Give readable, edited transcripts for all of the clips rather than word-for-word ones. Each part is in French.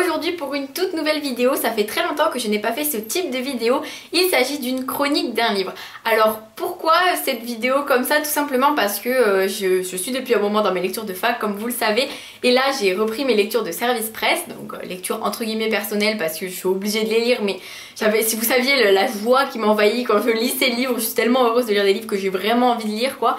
aujourd'hui pour une toute nouvelle vidéo. Ça fait très longtemps que je n'ai pas fait ce type de vidéo. Il s'agit d'une chronique d'un livre. Alors pourquoi cette vidéo comme ça? Tout simplement parce que je suis depuis un moment dans mes lectures de fac comme vous le savez. Et là j'ai repris mes lectures de service presse, donc lecture entre guillemets personnelle parce que je suis obligée de les lire. Mais si vous saviez la joie qui m'envahit quand je lis ces livres, je suis tellement heureuse de lire des livres que j'ai vraiment envie de lire quoi.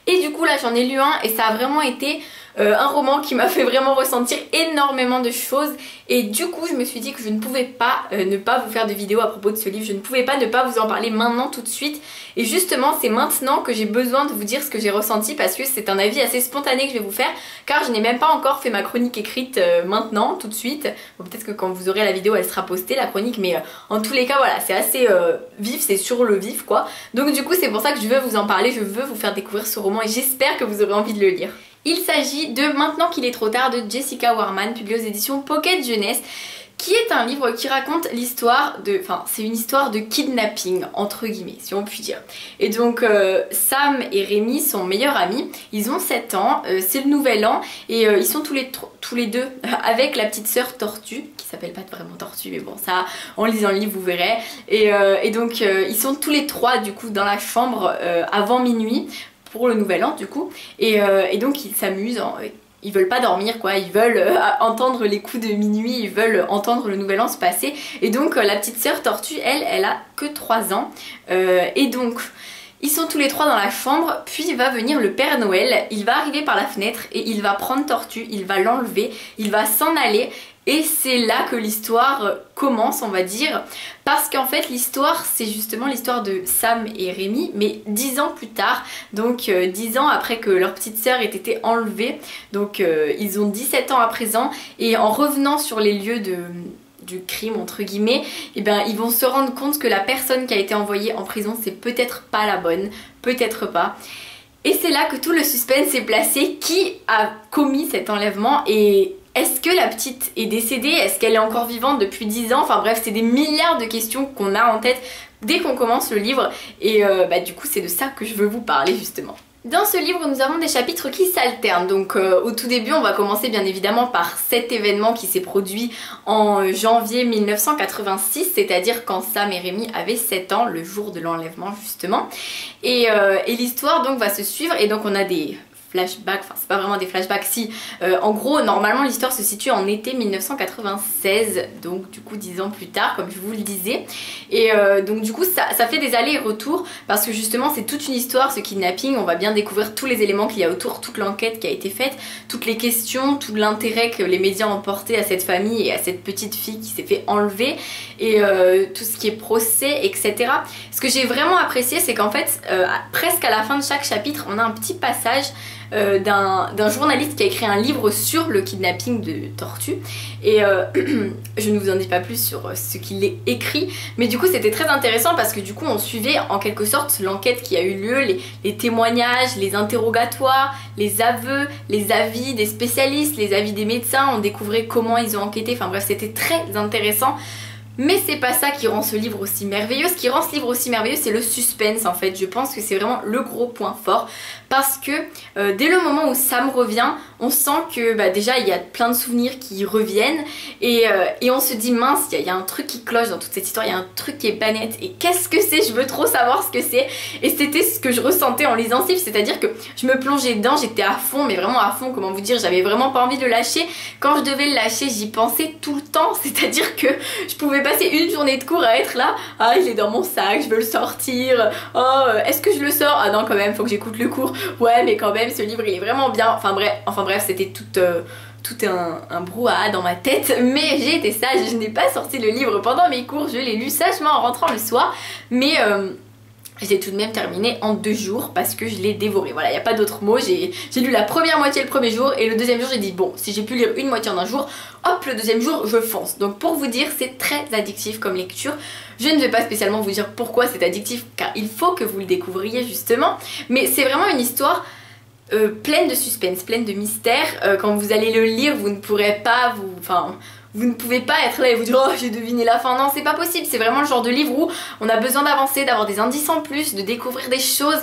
Et du coup là j'en ai lu un et ça a vraiment été un roman qui m'a fait vraiment ressentir énormément de choses. Et du coup je me suis dit que je ne pouvais pas ne pas vous faire de vidéo à propos de ce livre. Je ne pouvais pas ne pas vous en parler maintenant tout de suite. Et justement c'est maintenant que j'ai besoin de vous dire ce que j'ai ressenti, parce que c'est un avis assez spontané que je vais vous faire, car je n'ai même pas encore fait ma chronique écrite maintenant tout de suite. Bon, peut-être que quand vous aurez la vidéo elle sera postée la chronique, mais en tous les cas voilà, c'est assez vif, c'est sur le vif quoi. Donc du coup c'est pour ça que je veux vous en parler, je veux vous faire découvrir ce roman et j'espère que vous aurez envie de le lire. Il s'agit de Maintenant qu'il est trop tard de Jessica Warman, publié aux éditions Pocket Jeunesse, qui est un livre qui raconte l'histoire de... Enfin, c'est une histoire de kidnapping, entre guillemets, si on peut dire. Et donc, Sam et Rémi sont meilleurs amis, ils ont 7 ans, c'est le nouvel an, et ils sont tous les deux avec la petite sœur Tortue, qui s'appelle pas vraiment Tortue, mais bon, ça, en lisant le livre, vous verrez. Et donc, ils sont tous les trois, du coup, dans la chambre avant minuit, pour le nouvel an du coup, et donc ils s'amusent, ils veulent pas dormir quoi, ils veulent entendre les coups de minuit, ils veulent entendre le nouvel an se passer. Et donc la petite sœur Tortue, elle a que 3 ans, et donc ils sont tous les trois dans la chambre, puis va venir le Père Noël, il va arriver par la fenêtre et il va prendre Tortue, il va l'enlever, il va s'en aller. Et c'est là que l'histoire commence, on va dire, parce qu'en fait l'histoire c'est justement l'histoire de Sam et Rémi, mais 10 ans plus tard, donc 10 ans après que leur petite sœur ait été enlevée, donc ils ont 17 ans à présent, et en revenant sur les lieux du crime entre guillemets, et ben ils vont se rendre compte que la personne qui a été envoyée en prison c'est peut-être pas la bonne, peut-être pas. Et c'est là que tout le suspense est placé, qui a commis cet enlèvement et est-ce que la petite est décédée? Est-ce qu'elle est encore vivante depuis 10 ans? Enfin bref, c'est des milliards de questions qu'on a en tête dès qu'on commence le livre. Et du coup c'est de ça que je veux vous parler justement. Dans ce livre nous avons des chapitres qui s'alternent. Donc au tout début on va commencer bien évidemment par cet événement qui s'est produit en janvier 1986, c'est-à-dire quand Sam et Rémi avaient 7 ans, le jour de l'enlèvement justement. Et l'histoire donc va se suivre, et donc on a des flashbacks, enfin c'est pas vraiment des flashbacks, si en gros normalement l'histoire se situe en été 1996, donc du coup 10 ans plus tard comme je vous le disais. Et donc du coup ça fait des allers et retours, parce que justement c'est toute une histoire ce kidnapping, on va bien découvrir tous les éléments qu'il y a autour, toute l'enquête qui a été faite, toutes les questions, tout l'intérêt que les médias ont porté à cette famille et à cette petite fille qui s'est fait enlever, et tout ce qui est procès etc. Ce que j'ai vraiment apprécié c'est qu'en fait presque à la fin de chaque chapitre on a un petit passage d'un journaliste qui a écrit un livre sur le kidnapping de Tortue, et je ne vous en dis pas plus sur ce qu'il est écrit, mais du coup c'était très intéressant parce que du coup on suivait en quelque sorte l'enquête qui a eu lieu, les témoignages, les interrogatoires, les aveux, les avis des spécialistes, les avis des médecins, on découvrait comment ils ont enquêté, enfin bref c'était très intéressant. Mais c'est pas ça qui rend ce livre aussi merveilleux. Ce qui rend ce livre aussi merveilleux c'est le suspense en fait. Je pense que c'est vraiment le gros point fort, parce que dès le moment où Sam revient on sent que déjà il y a plein de souvenirs qui reviennent, et on se dit mince il y a un truc qui cloche dans toute cette histoire, il y a un truc qui est pas net, et qu'est-ce que c'est? Je veux trop savoir ce que c'est. Et c'était ce que je ressentais en lisant ce livre, c'est-à-dire que je me plongeais dedans, j'étais à fond, mais vraiment à fond, comment vous dire, j'avais vraiment pas envie de le lâcher. Quand je devais le lâcher j'y pensais tout le temps, c'est-à-dire que je pouvais passer une journée de cours à être là, ah il est dans mon sac, je veux le sortir, oh est-ce que je le sors? Ah non quand même faut que j'écoute le cours, ouais mais quand même ce livre il est vraiment bien, enfin bref c'était tout un brouhaha dans ma tête, mais j'ai été sage, je n'ai pas sorti le livre pendant mes cours, je l'ai lu sagement en rentrant le soir, mais je l'ai tout de même terminé en 2 jours parce que je l'ai dévoré, voilà, il n'y a pas d'autre mot. J'ai lu la première moitié le premier jour, et le deuxième jour j'ai dit bon, si j'ai pu lire une moitié en un jour, hop, le deuxième jour je fonce. Donc pour vous dire c'est très addictif comme lecture. Je ne vais pas spécialement vous dire pourquoi c'est addictif, car il faut que vous le découvriez justement, mais c'est vraiment une histoire pleine de suspense, pleine de mystère. Quand vous allez le lire vous ne pourrez pas vous ne pouvez pas être là et vous dire oh j'ai deviné la fin, non c'est pas possible. C'est vraiment le genre de livre où on a besoin d'avancer, d'avoir des indices en plus, de découvrir des choses.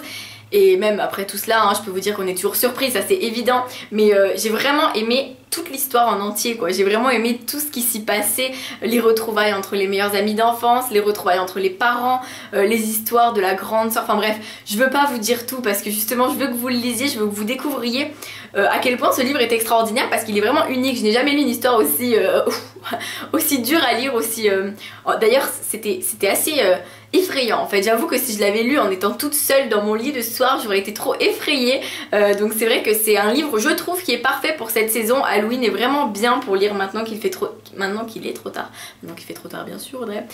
Et même après tout cela, hein, je peux vous dire qu'on est toujours surpris, ça c'est évident. Mais j'ai vraiment aimé toute l'histoire en entier quoi. J'ai vraiment aimé tout ce qui s'y passait, les retrouvailles entre les meilleurs amis d'enfance, les retrouvailles entre les parents, les histoires de la grande sœur, enfin bref, je veux pas vous dire tout parce que justement je veux que vous le lisiez, je veux que vous découvriez à quel point ce livre est extraordinaire parce qu'il est vraiment unique. Je n'ai jamais lu une histoire aussi, aussi dure à lire, aussi... D'ailleurs c'était assez... effrayant en fait, j'avoue que si je l'avais lu en étant toute seule dans mon lit le soir j'aurais été trop effrayée, donc c'est vrai que c'est un livre je trouve qui est parfait pour cette saison. Halloween est vraiment bien pour lire maintenant qu'il est trop tard, maintenant qu'il fait trop tard bien sûr Audrey,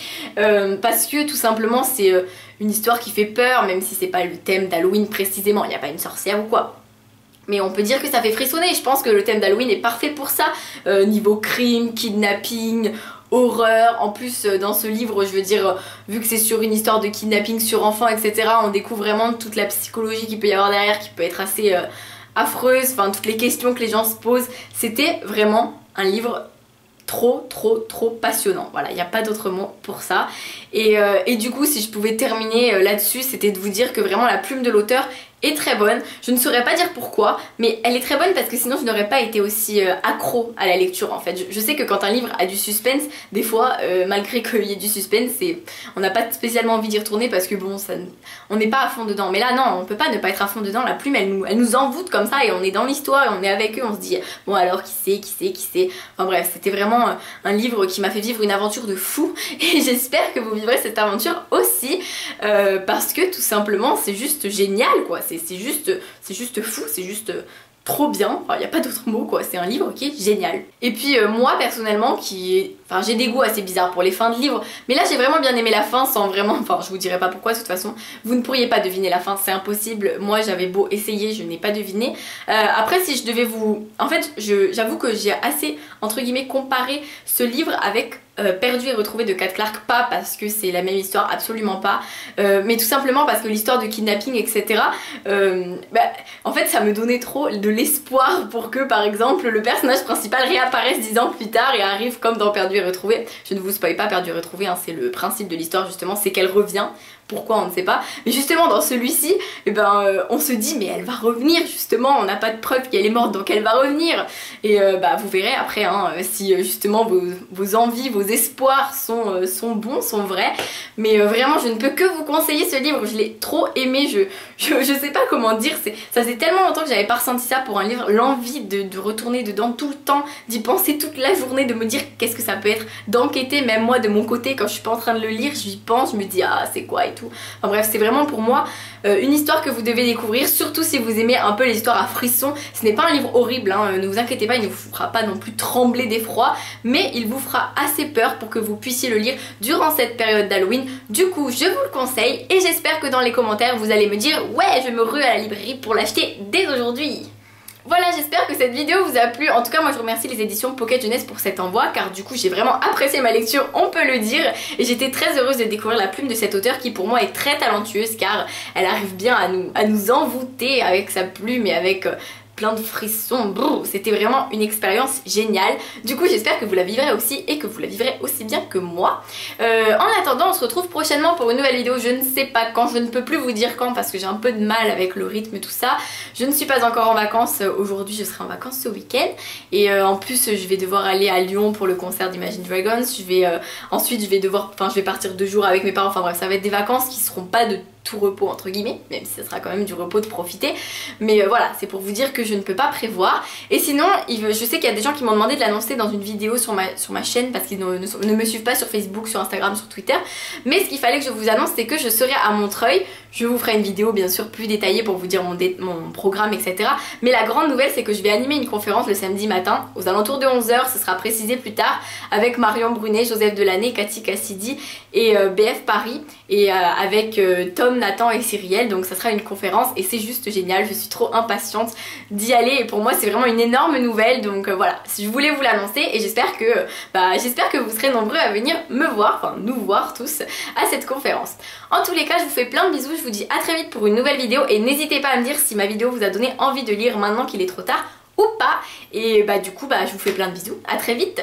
parce que tout simplement c'est une histoire qui fait peur même si c'est pas le thème d'Halloween précisément, il n'y a pas une sorcière ou quoi. Mais on peut dire que ça fait frissonner, je pense que le thème d'Halloween est parfait pour ça, niveau crime, kidnapping, horreur. En plus dans ce livre je veux dire vu que c'est sur une histoire de kidnapping sur enfants etc, on découvre vraiment toute la psychologie qu'il peut y avoir derrière qui peut être assez affreuse, enfin toutes les questions que les gens se posent. C'était vraiment un livre trop passionnant, voilà, il n'y a pas d'autre mot pour ça. Et du coup si je pouvais terminer là-dessus, c'était de vous dire que vraiment la plume de l'auteur est très bonne. Je ne saurais pas dire pourquoi, mais elle est très bonne parce que sinon je n'aurais pas été aussi accro à la lecture en fait. Je sais que quand un livre a du suspense, des fois, malgré qu'il y ait du suspense, on n'a pas spécialement envie d'y retourner parce que bon, on n'est pas à fond dedans. Mais là non, on peut pas ne pas être à fond dedans, la plume elle nous envoûte comme ça et on est dans l'histoire et on est avec eux, on se dit bon alors qui c'est. Enfin bref, c'était vraiment un livre qui m'a fait vivre une aventure de fou et j'espère que vous vivrez cette aventure aussi parce que tout simplement c'est juste génial quoi. C'est juste fou, c'est juste trop bien, enfin il n'y a pas d'autre mot quoi, c'est un livre qui est génial. Et puis moi personnellement enfin j'ai des goûts assez bizarres pour les fins de livres, mais là j'ai vraiment bien aimé la fin sans vraiment, enfin je vous dirai pas pourquoi de toute façon, vous ne pourriez pas deviner la fin, c'est impossible, moi j'avais beau essayer, je n'ai pas deviné. Après si je devais vous... En fait j'avoue que j'ai assez entre guillemets comparé ce livre avec Perdu et retrouvé de Kat Clark, pas parce que c'est la même histoire, absolument pas, mais tout simplement parce que l'histoire de kidnapping etc, en fait ça me donnait trop de l'espoir pour que par exemple le personnage principal réapparaisse 10 ans plus tard et arrive comme dans Perdu et retrouvé. Je ne vous spoil pas Perdu et retrouvé, hein, c'est le principe de l'histoire justement, c'est qu'elle revient. Pourquoi on ne sait pas, mais justement dans celui-ci on se dit mais elle va revenir justement, on n'a pas de preuve qu'elle est morte donc elle va revenir et vous verrez après hein, si justement vos envies, vos espoirs sont bons, sont vrais, mais vraiment je ne peux que vous conseiller ce livre, je l'ai trop aimé, je sais pas comment dire, ça faisait tellement longtemps que j'avais pas ressenti ça pour un livre, l'envie de retourner dedans tout le temps, d'y penser toute la journée, de me dire qu'est-ce que ça peut être, d'enquêter même moi de mon côté quand je suis pas en train de le lire, j'y pense, je me dis ah c'est quoi et tout. Enfin bref, c'est vraiment pour moi une histoire que vous devez découvrir, surtout si vous aimez un peu les histoires à frissons. Ce n'est pas un livre horrible, hein, ne vous inquiétez pas, il ne vous fera pas non plus trembler d'effroi, mais il vous fera assez peur pour que vous puissiez le lire durant cette période d'Halloween. Du coup, je vous le conseille et j'espère que dans les commentaires, vous allez me dire ouais, je me rue à la librairie pour l'acheter dès aujourd'hui. Voilà, j'espère que cette vidéo vous a plu. En tout cas, moi je remercie les éditions Pocket Jeunesse pour cet envoi car du coup j'ai vraiment apprécié ma lecture, on peut le dire. Et j'étais très heureuse de découvrir la plume de cet auteur qui pour moi est très talentueuse car elle arrive bien à nous envoûter avec sa plume et avec... plein de frissons, c'était vraiment une expérience géniale. Du coup j'espère que vous la vivrez aussi et que vous la vivrez aussi bien que moi. En attendant on se retrouve prochainement pour une nouvelle vidéo, je ne sais pas quand, je ne peux plus vous dire quand parce que j'ai un peu de mal avec le rythme et tout ça. Je ne suis pas encore en vacances, aujourd'hui je serai en vacances ce week-end et en plus je vais devoir aller à Lyon pour le concert d'Imagine Dragons. Ensuite je vais partir 2 jours avec mes parents, enfin bref ça va être des vacances qui seront pas de tout repos entre guillemets, même si ça sera quand même du repos de profiter, mais voilà, c'est pour vous dire que je ne peux pas prévoir. Et sinon je sais qu'il y a des gens qui m'ont demandé de l'annoncer dans une vidéo sur ma chaîne parce qu'ils ne me suivent pas sur Facebook, sur Instagram, sur Twitter, mais ce qu'il fallait que je vous annonce c'est que je serai à Montreuil. Je vous ferai une vidéo bien sûr plus détaillée pour vous dire mon programme etc, mais la grande nouvelle c'est que je vais animer une conférence le samedi matin aux alentours de 11 h, ce sera précisé plus tard, avec Marion Brunet, Joseph Delaney, Cathy Cassidy et BF Paris, et avec Tom, Nathan et Cyrielle, donc ça sera une conférence et c'est juste génial, je suis trop impatiente d'y aller et pour moi c'est vraiment une énorme nouvelle, donc voilà, je voulais vous l'annoncer et j'espère que vous serez nombreux à venir me voir, enfin nous voir tous à cette conférence. En tous les cas je vous fais plein de bisous, je vous dis à très vite pour une nouvelle vidéo et n'hésitez pas à me dire si ma vidéo vous a donné envie de lire maintenant qu'il est trop tard ou pas, et du coup je vous fais plein de bisous, à très vite.